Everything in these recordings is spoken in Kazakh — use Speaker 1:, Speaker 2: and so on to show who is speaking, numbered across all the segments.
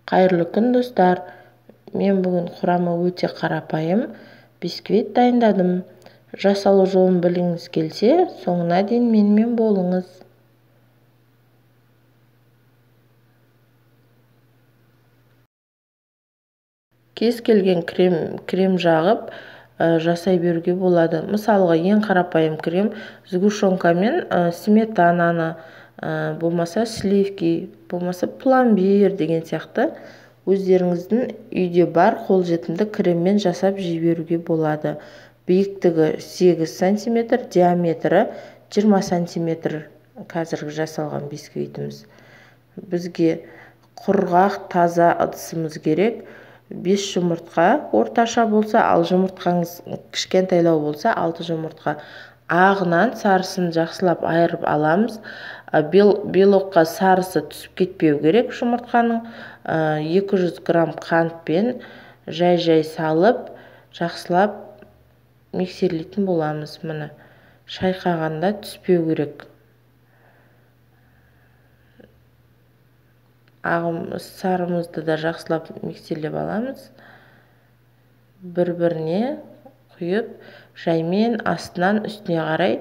Speaker 1: Қайырлы күн достар. Мен бүгін құрамы өте қарапайым бисквит дайындадым. Жасалу жолын білгіңіз келсе, соңына дейін менімен болыңыз. Кез келген крем жағып жасай беруге болады. Мысалға, ең қарапайым крем сгущенка мен сметананы, болмаса сливки, болмаса пломбир деген сияқты өздеріңіздің үйде бар қолжетімді креммен жасап жіберуге болады. Биіктігі 8 см, диаметрі 20 см қазіргі жасалған бисквитіміз. Бізге құрғақ таза ыдысымыз керек. 5 жұмыртқа орташа болса, ал жұмыртқаңыз кішкентайлау болса 6 жұмыртқа. Ағынан сарысын жақсылап айырып аламыз. Белокқа сарысы түсіп кетпеу керек жұмыртқаның. 200 грамм қантпен жай салып, жақсылап миксерлейтін боламыз. Міне, шайқағанда түспеу керек. Сарымызды да жақсылап миксерлеп аламыз. Бір-біріне құйып, жаймен астынан үстіне қарай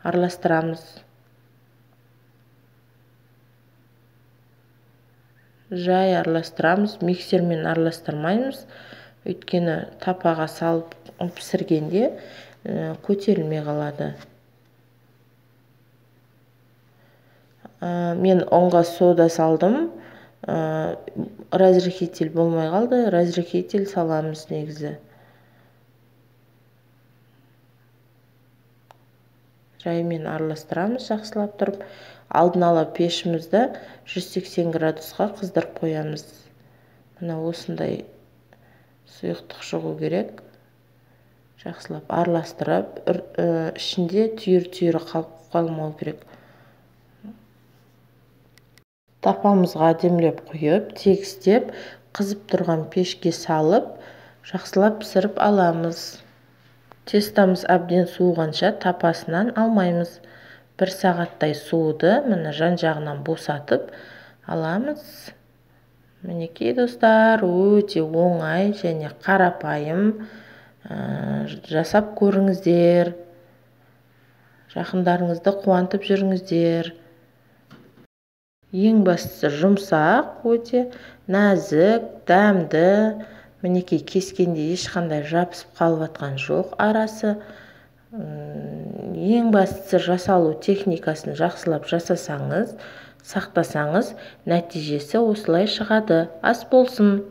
Speaker 1: араластырамыз. Жай араластырамыз, миксермен араластырмаймыз. Өйткені тапаға салып пісіргенде көтерілмей қалады. Мен ұнға сода салдым. Разрыхитель болмай қалды. Разрыхитель саламыз негізі. Жаймен араластырамыз жақсылап тұрып. Алдын ала пешімізді 180 градусқа қыздырып қоямыз. Мына осындай сұйықтық шығу керек. Жақсылап араластырып, ішінде түйір қалмау керек. Тапамызға демлеп құйып, тегістеп, қызып тұрған пешке салып, жақсылап пісіріп аламыз. Тестамыз әбден суығанша тапасынан алмаймыз. 1 сағаттай суыды, міне жан-жағынан босатып аламыз. Мінекей достар, өте оңай және қарапайым. Жасап көріңіздер. Жақындарыңызды қуантып жүріңіздер. Ең бастысы жұмсақ, өте нәзік, дәмді. Мінекей кескенде ешқандай жабысып қалып жатқан жоқ арасы. Ең бастысы жасалу техникасын жақсылап жасасаңыз, сақтасаңыз, нәтижесі осылай шығады. Ас болсын!